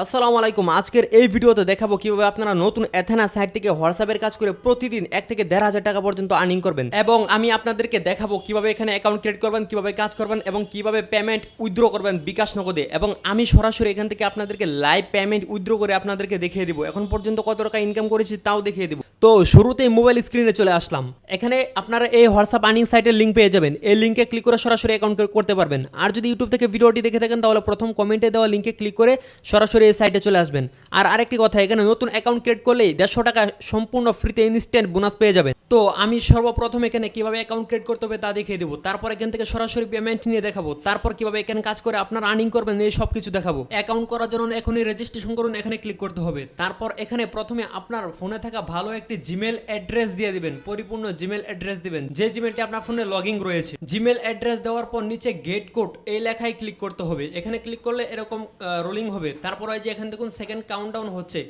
আসসালামু আলাইকুম। আজকের এই ভিডিওতে দেখাবো কিভাবে আপনারা নতুন এথেনা সাইট থেকে হোয়াটসঅ্যাপের কাজ করে প্রতিদিন 1 থেকে 1,500 টাকা পর্যন্ত আর্নিং করবেন, এবং আমি আপনাদেরকে দেখাবো কিভাবে এখানে অ্যাকাউন্ট ক্রিয়েট করবেন, কিভাবে কাজ করবেন এবং কিভাবে পেমেন্ট উইথড্র করবেন বিকাশ নগদে। এবং আমি সরাসরি এখান থেকে আপনাদেরকে লাইভ পেমেন্ট উইথড্র করে আপনাদেরকে দেখিয়ে দিব। এখন পর্যন্ত কত টাকা ইনকাম করেছি তাও দেখিয়ে দিব। তো শুরুতেই মোবাইল স্ক্রিনে চলে আসলাম। এখানে আপনারা এই হোয়াটসঅ্যাপ আর্নিং সাইটের লিঙ্ক পেয়ে যাবেন। এই লিঙ্কে ক্লিক করে সরাসরি অ্যাকাউন্ট করতে পারবেন। আর যদি ইউটিউব থেকে ভিডিওটি দেখে থাকেন তাহলে প্রথম কমেন্টে দেওয়া লিঙ্কে ক্লিক করে সরাসরি এই সাইটে চলে আসবেন। আর আরেকটি কথা, এখানে নতুন অ্যাকাউন্ট ক্রিয়েট করলেই 150 টাকা সম্পূর্ণ ফ্রিতে ইনস্ট্যান্ট বোনাস পেয়ে যাবেন। তো আমি সর্বপ্রথম এখানে কিভাবে অ্যাকাউন্ট ক্রিয়েট করতে হবে তা দেখিয়ে দেবো। তারপর এখান থেকে সরাসরি পেমেন্ট নিয়ে দেখাবো। তারপর কিভাবে এখানে কাজ করে আপনারা আর্নিং করবেন এই সব কিছু দেখাবো। অ্যাকাউন্ট করার জন্য এখনই রেজিস্ট্রেশন করুন, এখানে ক্লিক করতে হবে। তারপর এখানে প্রথমে আপনার ফোনে থাকা ভালো একটি জিমেল অ্যাড্রেস দিয়ে দিবেন, পরিপূর্ণ জিমেল অ্যাড্রেস দিবেন যে জিমেলটি আপনার ফোনে লগইন রয়েছে। জিমেল অ্যাড্রেস দেওয়ার পর নিচে গেট কোড এই লেখায় ক্লিক করতে হবে। এখানে ক্লিক করলে এরকম রোলিং হবে। তারপর এই যে এখানে দেখুন সেকেন্ড কাউন্টডাউন হচ্ছে,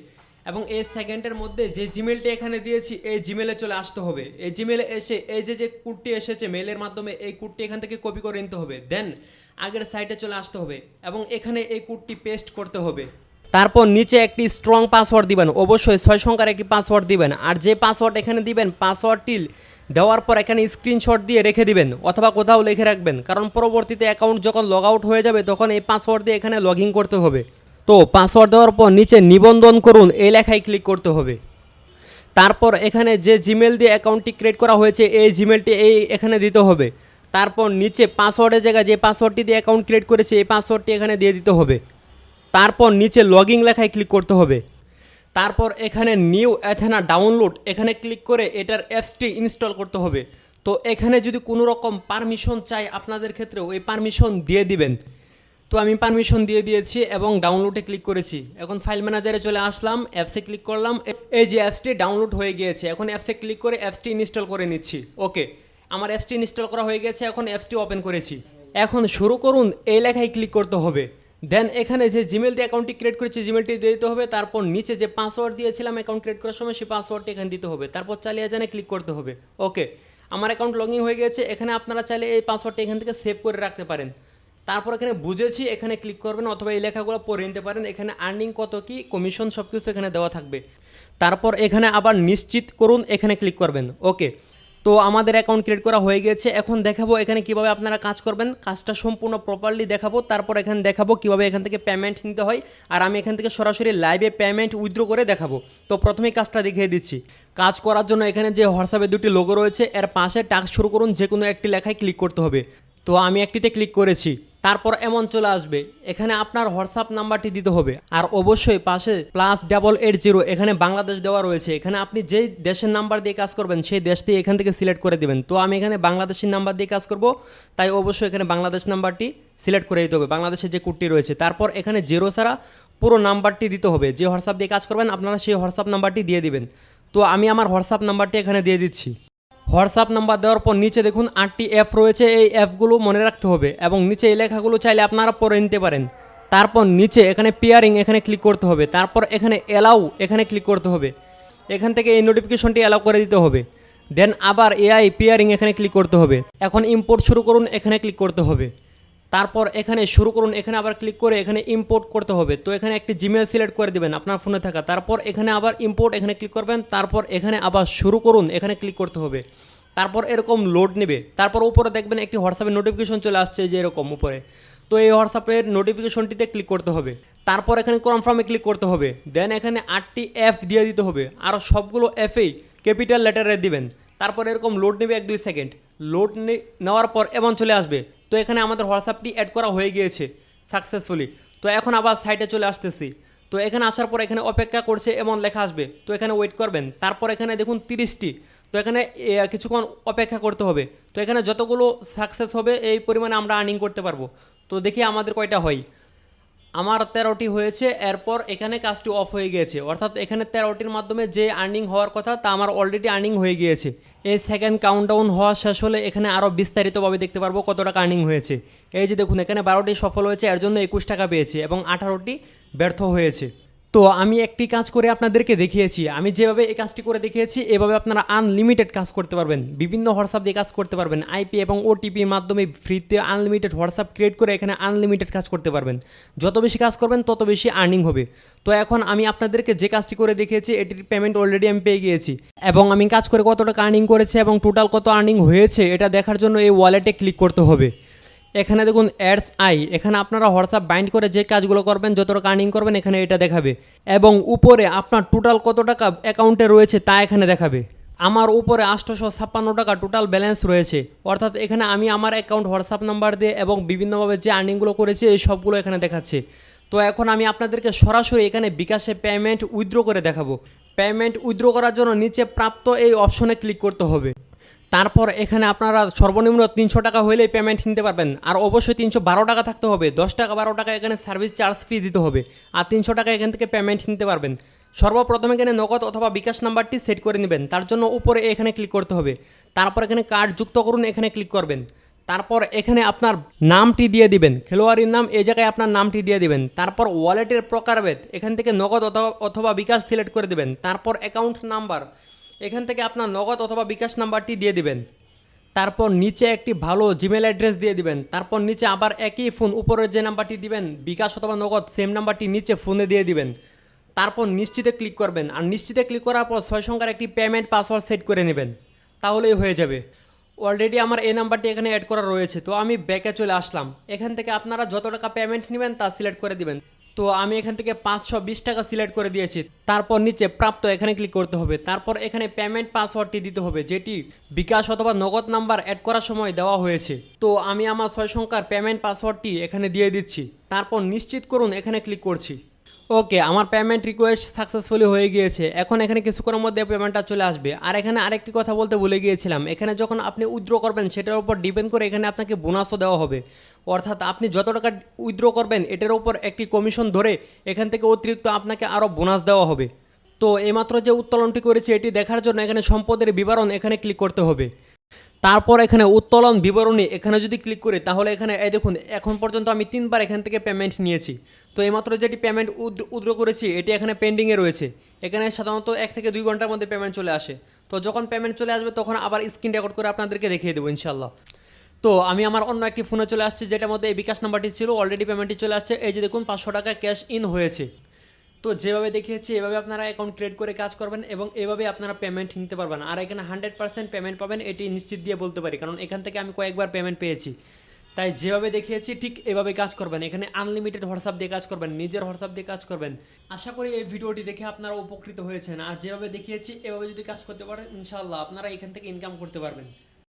এবং এই সেকেন্ডের মধ্যে যে জিমেলটি এখানে দিয়েছি এই জিমেলে চলে আসতে হবে। এই জিমেলে এসে এই যে কোডটি এসেছে মেলের মাধ্যমে, এই কোডটি এখান থেকে কপি করে নিতে হবে। দেন আগের সাইটে চলে আসতে হবে এবং এখানে এই কোডটি পেস্ট করতে হবে। তারপর নিচে একটি স্ট্রং পাসওয়ার্ড দিবেন, অবশ্যই 6 সংখ্যার একটি পাসওয়ার্ড দিবেন। আর যে পাসওয়ার্ড এখানে দিবেন, পাসওয়ার্ডটি দেওয়ার পর এখানে স্ক্রিনশট দিয়ে রেখে দিবেন অথবা কোথাও লিখে রাখবেন, কারণ পরবর্তীতে অ্যাকাউন্ট যখন লগ আউট হয়ে যাবে তখন এই পাসওয়ার্ড দিয়ে এখানে লগ ইন করতে হবে। তো পাসওয়ার্ড দেওয়ার পর নিচে নিবন্ধন করুন এই লেখায় ক্লিক করতে হবে। তারপর এখানে যে জিমেল দিয়ে অ্যাকাউন্টটি ক্রিয়েট করা হয়েছে এই জিমেলটি এখানে দিতে হবে। তারপর নিচে পাসওয়ার্ডের জায়গায় যে পাসওয়ার্ডটি দিয়ে অ্যাকাউন্ট ক্রিয়েট করেছে এই পাসওয়ার্ডটি এখানে দিয়ে দিতে হবে। তারপর নিচে লগইন লেখায় ক্লিক করতে হবে। তারপর এখানে নিউ এথেনা ডাউনলোড এখানে ক্লিক করে এটার অ্যাপসটি ইনস্টল করতে হবে। তো এখানে যদি কোনো রকম পারমিশন চাই আপনাদের ক্ষেত্রেও এই পারমিশন দিয়ে দিবেন। তো আমি পারমিশন দিয়ে দিয়েছি এবং ডাউনলোডে ক্লিক করেছি। এখন ফাইল ম্যানেজারে চলে আসলাম, অ্যাপসে ক্লিক করলাম। এই যে অ্যাপসটি ডাউনলোড হয়ে গিয়েছে, এখন অ্যাপসে ক্লিক করে অ্যাপসটি ইনস্টল করে নিচ্ছি। ওকে, আমার অ্যাপসটি ইনস্টল করা হয়ে গেছে, এখন অ্যাপসটি ওপেন করেছি। এখন শুরু করুন এই লেখায় ক্লিক করতে হবে। দেন এখানে যে জিমেল দিয়ে অ্যাকাউন্টটি ক্রিয়েট করেছি জিমেলটি দিয়ে দিতে হবে। তারপর নিচে যে পাসওয়ার্ড দিয়েছিলাম অ্যাকাউন্ট ক্রিয়েট করার সময় সেই পাসওয়ার্ডটি এখানে দিতে হবে। তারপর চালিয়ে যানে ক্লিক করতে হবে। ওকে, আমার অ্যাকাউন্ট লগ ইন হয়ে গেছে। এখানে আপনারা চাইলে এই পাসওয়ার্ডটি এখান থেকে সেভ করে রাখতে পারেন। তারপর এখানে বুঝেছি এখানে ক্লিক করবেন অথবা এই লেখাগুলো পড়ে নিতে পারেন। এখানে আর্নিং কত কি কমিশন সব কিছু এখানে দেওয়া থাকবে। তারপর এখানে আবার নিশ্চিত করুন এখানে ক্লিক করবেন। ওকে, তো আমাদের অ্যাকাউন্ট ক্রিয়েট করা হয়ে গেছে। এখন দেখাবো এখানে কিভাবে আপনারা কাজ করবেন, কাজটা সম্পূর্ণ প্রপারলি দেখাবো। তারপর এখানে দেখাবো কিভাবে এখান থেকে পেমেন্ট নিতে হয়, আর আমি এখান থেকে সরাসরি লাইভে পেমেন্ট উইথড্র করে দেখাবো। তো প্রথমেই কাজটা দেখিয়ে দিচ্ছি। কাজ করার জন্য এখানে যে হোয়াটসঅ্যাপে দুটি লোগো রয়েছে এর পাশে টাস্ক শুরু করুন যে কোনো একটি লেখায় ক্লিক করতে হবে। তো আমি একটিতে ক্লিক করেছি। তারপর এমন চলে আসবে, এখানে আপনার হোয়াটসঅ্যাপ নাম্বারটি দিতে হবে। আর অবশ্যই পাশে +880 এখানে বাংলাদেশ দেওয়া রয়েছে। এখানে আপনি যেই দেশের নাম্বার দিয়ে কাজ করবেন সেই দেশটি এখান থেকে সিলেক্ট করে দেবেন। তো আমি এখানে বাংলাদেশের নাম্বার দিয়ে কাজ করব, তাই অবশ্যই এখানে বাংলাদেশ নাম্বারটি সিলেক্ট করে দিতে হবে, বাংলাদেশের যে কোডটি রয়েছে। তারপর এখানে 0 ছাড়া পুরো নাম্বারটি দিতে হবে। যে হোয়াটসঅ্যাপ দিয়ে কাজ করবেন আপনারা সেই হোয়াটসঅ্যাপ নাম্বারটি দিয়ে দিবেন। তো আমি আমার হোয়াটসঅ্যাপ নাম্বারটি এখানে দিয়ে দিচ্ছি। হোয়াটসঅ্যাপ নাম্বার দেওয়ার পর নিচে দেখুন 8টি অ্যাপ রয়েছে, এই অ্যাপগুলো মনে রাখতে হবে এবং নিচে এই লেখাগুলো চাইলে আপনারা পড়ে নিতে পারেন। তারপর নিচে এখানে পেয়ারিং এখানে ক্লিক করতে হবে। তারপর এখানে অ্যালাউ এখানে ক্লিক করতে হবে। এখান থেকে এই নোটিফিকেশনটি অ্যালাউ করে দিতে হবে। দেন আবার এআই পেয়ারিং এখানে ক্লিক করতে হবে। এখন ইম্পোর্ট শুরু করুন এখানে ক্লিক করতে হবে। তারপর এখানে শুরু করুন এখানে আবার ক্লিক করে এখানে ইম্পোর্ট করতে হবে। তো এখানে একটি জিমেল সিলেক্ট করে দেবেন আপনার ফোনে থাকা। তারপর এখানে আবার ইম্পোর্ট এখানে ক্লিক করবেন। তারপর এখানে আবার শুরু করুন এখানে ক্লিক করতে হবে। তারপর এরকম লোড নেবে। তারপর উপরে দেখবেন একটি হোয়াটসঅ্যাপের নোটিফিকেশন চলে আসছে যে এরকম উপরে। তো এই হোয়াটসঅ্যাপের নোটিফিকেশনটিতে ক্লিক করতে হবে। তারপর এখানে কনফার্মে ক্লিক করতে হবে। দেন এখানে 8টি অ্যাপ দিয়ে দিতে হবে, আর সবগুলো অ্যাপেই ক্যাপিটাল লেটারে দিবেন। তারপর এরকম লোড নেবে 1-2 সেকেন্ড। লোড নেওয়ার পর এমন চলে আসবে। তো এখানে আমাদের হোয়াটসঅ্যাপটি অ্যাড করা হয়ে গিয়েছে সাকসেসফুলি। তো এখন আবার সাইটে চলে আসতেছি। তো এখানে আসার পর এখানে অপেক্ষা করছে এমন লেখা আসবে, তো এখানে ওয়েট করবেন। তারপর এখানে দেখুন 30টি, তো এখানে কিছুক্ষণ অপেক্ষা করতে হবে। তো এখানে যতগুলো সাকসেস হবে এই পরিমাণে আমরা আর্নিং করতে পারবো। তো দেখি আমাদের কয়টা হয়। আমার 13টি হয়েছে। এরপর এখানে কাজটি অফ হয়ে গিয়েছে, অর্থাৎ এখানে 13টির মাধ্যমে যে আর্নিং হওয়ার কথা তা আমার অলরেডি আর্নিং হয়ে গিয়েছে। এই সেকেন্ড কাউন্টডাউন হওয়া শেষ হলে এখানে আরও বিস্তারিতভাবে দেখতে পারবো কত টাকা আর্নিং হয়েছে। এই যে দেখুন এখানে 12টি সফল হয়েছে, এর জন্য 21 টাকা পেয়েছি এবং 18টি ব্যর্থ হয়েছে। তো আমি একটি কাজ করে আপনাদেরকে দেখিয়েছি, আমি যেভাবে এই কাজটি করে দেখিয়েছি এভাবে আপনারা আনলিমিটেড কাজ করতে পারবেন, বিভিন্ন হোয়াটসঅ্যাপ দিয়ে কাজ করতে পারবেন, আইপি এবং ওটিপির মাধ্যমে ফ্রিতে আনলিমিটেড হোয়াটসঅ্যাপ ক্রিয়েট করে এখানে আনলিমিটেড কাজ করতে পারবেন। যত বেশি কাজ করবেন তত বেশি আর্নিং হবে। তো এখন আমি আপনাদেরকে যে কাজটি করে দেখিয়েছি এটির পেমেন্ট অলরেডি আমি পেয়ে গিয়েছি, এবং আমি কাজ করে কত টাকা আর্নিং করেছি এবং টোটাল কত আর্নিং হয়েছে এটা দেখার জন্য এই ওয়ালেটে ক্লিক করতে হবে। এখানে দেখুন অ্যাডস আই, এখানে আপনারা হোয়াটসঅ্যাপ বাইন্ড করে যে কাজগুলো করবেন, যত টাকা আর্নিং করবেন এখানে এটা দেখাবে, এবং উপরে আপনার টোটাল কত টাকা অ্যাকাউন্টে রয়েছে তা এখানে দেখাবে। আমার উপরে 856 টাকা টোটাল ব্যালেন্স রয়েছে, অর্থাৎ এখানে আমি আমার অ্যাকাউন্ট হোয়াটসঅ্যাপ নাম্বার দিয়ে এবং বিভিন্নভাবে যে আর্নিংগুলো করেছি এই সবগুলো এখানে দেখাচ্ছে। তো এখন আমি আপনাদেরকে সরাসরি এখানে বিকাশে পেমেন্ট উইথড্র করে দেখাবো। পেমেন্ট উইথড্র করার জন্য নিচে প্রাপ্ত এই অপশনে ক্লিক করতে হবে। তারপর এখানে আপনারা সর্বনিম্ন 300 টাকা হলেই পেমেন্ট নিতে পারবেন, আর অবশ্যই 312 টাকা থাকতে হবে। 10 টাকা 12 টাকা এখানে সার্ভিস চার্জ ফি দিতে হবে, আর 300 টাকা এখান থেকে পেমেন্ট নিতে পারবেন। সর্বপ্রথম এখানে নগদ অথবা বিকাশ নাম্বারটি সেট করে নেবেন, তার জন্য উপরে এখানে ক্লিক করতে হবে। তারপর এখানে কার্ড যুক্ত করুন, এখানে ক্লিক করবেন। তারপর এখানে আপনার নামটি দিয়ে দিবেন, খেলোয়াড়ির নাম, এই জায়গায় আপনার নামটি দিয়ে দিবেন। তারপর ওয়ালেটের প্রকারভেদ এখান থেকে নগদ অথবা বিকাশ সিলেক্ট করে দেবেন। তারপর অ্যাকাউন্ট নাম্বার এখান থেকে আপনার নগদ অথবা বিকাশ নাম্বারটি দিয়ে দিবেন। তারপর নিচে একটি ভালো জিমেল অ্যাড্রেস দিয়ে দিবেন। তারপর নিচে আবার একই ফোন, উপরের যে নাম্বারটি দিবেন বিকাশ অথবা নগদ, সেম নাম্বারটি নিচে ফোনে দিয়ে দিবেন। তারপর নিশ্চিতে ক্লিক করবেন, আর নিশ্চিতে ক্লিক করার পর 6 সংখ্যার একটি পেমেন্ট পাসওয়ার্ড সেট করে নেবেন, তাহলেই হয়ে যাবে। অলরেডি আমার এই নাম্বারটি এখানে অ্যাড করা রয়েছে, তো আমি ব্যাকে চলে আসলাম। এখান থেকে আপনারা যত টাকা পেমেন্ট নেবেন তা সিলেক্ট করে দিবেন। তো আমি এখান থেকে 520 টাকা সিলেক্ট করে দিয়েছি। তারপর নিচে প্রাপ্ত এখানে ক্লিক করতে হবে। তারপর এখানে পেমেন্ট পাসওয়ার্ডটি দিতে হবে, যেটি বিকাশ অথবা নগদ নাম্বার অ্যাড করার সময় দেওয়া হয়েছে। তো আমি আমার 6 সংখ্যার পেমেন্ট পাসওয়ার্ডটি এখানে দিয়ে দিচ্ছি। তারপর নিশ্চিত করুন এখানে ক্লিক করছি। ওকে, আমার পেমেন্ট রিকোয়েস্ট সাকসেসফুলি হয়ে গিয়েছে। এখন এখানে কিছুক্ষণের মধ্যে পেমেন্টটা চলে আসবে। আর এখানে আরেকটি কথা বলতে ভুলে গিয়েছিলাম, এখানে যখন আপনি উইথড্র করবেন সেটার উপর ডিপেন্ড করে এখানে আপনাকে বোনাসও দেওয়া হবে। অর্থাৎ আপনি যত টাকা উইথড্র করবেন এটার উপর একটি কমিশন ধরে এখান থেকে অতিরিক্ত আপনাকে আরও বোনাস দেওয়া হবে। তো এইমাত্র যে উত্তোলনটি করেছি এটি দেখার জন্য এখানে সম্পদের বিবরণ এখানে ক্লিক করতে হবে। তারপর এখানে উত্তোলন বিবরণী এখানে যদি ক্লিক করি তাহলে এখানে এই দেখুন এখন পর্যন্ত আমি 3 বার এখান থেকে পেমেন্ট নিয়েছি। তো এইমাত্র যেটি পেমেন্ট উইথড্র করেছি এটি এখানে পেন্ডিংয়ে রয়েছে। এখানে সাধারণত 1 থেকে 2 ঘন্টার মধ্যে পেমেন্ট চলে আসে। তো যখন পেমেন্ট চলে আসবে তখন আবার স্ক্রিন রেকর্ড করে আপনাদেরকে দেখিয়ে দেবো ইনশাল্লাহ। তো আমি আমার অন্য একটি ফোনে চলে আসছি, যেটার মধ্যে এই বিকাশ নাম্বারটি ছিল, অলরেডি পেমেন্টটি চলে আসছে। এই যে দেখুন 500 টাকা ক্যাশ ইন হয়েছে। তো যেভাবে দেখিয়েছি এভাবে আপনারা অ্যাকাউন্ট ক্রিয়েট করে কাজ করবেন এবং এভাবে আপনারা পেমেন্ট নিতে পারবেন। আর এখানে 100% পেমেন্ট পাবেন এটি নিশ্চিত দিয়ে বলতে পারি, কারণ এখান থেকে আমি কয়েকবার পেমেন্ট পেয়েছি। তাই যেভাবে দেখিয়েছি ঠিক এভাবে কাজ করবেন। এখানে আনলিমিটেড হোয়াটসঅ্যাপ দিয়ে কাজ করবেন, নিজের হোয়াটসঅ্যাপ দিয়ে কাজ করবেন। আশা করি এই ভিডিওটি দেখে আপনারা উপকৃত হয়েছেন। আর যেভাবে দেখিয়েছি এভাবে যদি কাজ করতে পারেন ইনশাআল্লাহ আপনারা এখান থেকে ইনকাম করতে পারবেন।